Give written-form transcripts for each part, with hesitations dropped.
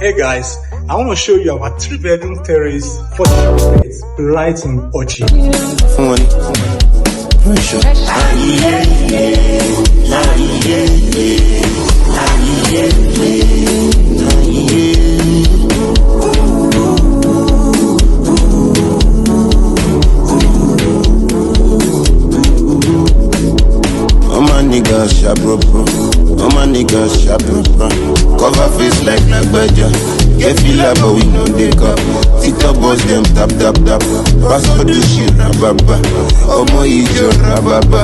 Hey guys, I want to show you our 3-bedroom terrace for Shortlet right in Orchid. Niggas sharp bro. All my niggas sharp bro. Cover face like Badger. Get feel like but we know they cup. TikTok boss them tap. Pass all the shit rababa. Omo ijo rababa.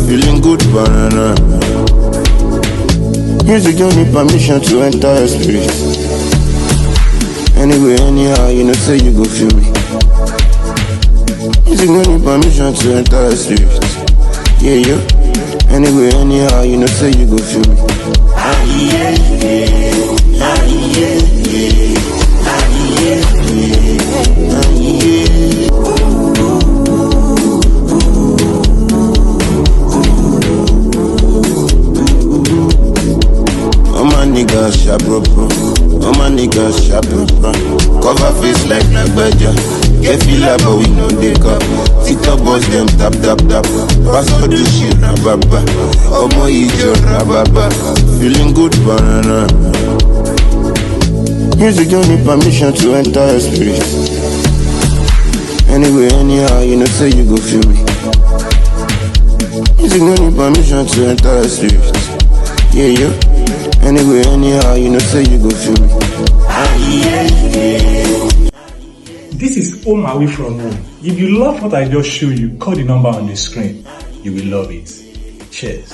Feeling good banana. Music don't need permission to enter your spirit. Anyway, anyhow, you know say you go feel me. Music don't need permission to enter your spirit. Yeah. Anyway, anyhow, you know say you go feel me. All my niggas sharp bro. All my niggas sharp bro. Cover face like Badger. Get feel like but we know they cup. TikTok boss them tap. Pass all the shit rababa. Omo ijo rababa. Feeling good banana. Music don't need permission to enter your spirit. Anyway, anyhow, you know say you go feel me. Music don't need permission to enter your spirit. Yeah. Anyway, anyhow, you know say you go feel me. This is home away from home. If you love what I just showed you, call the number on the screen. You will love it. Cheers.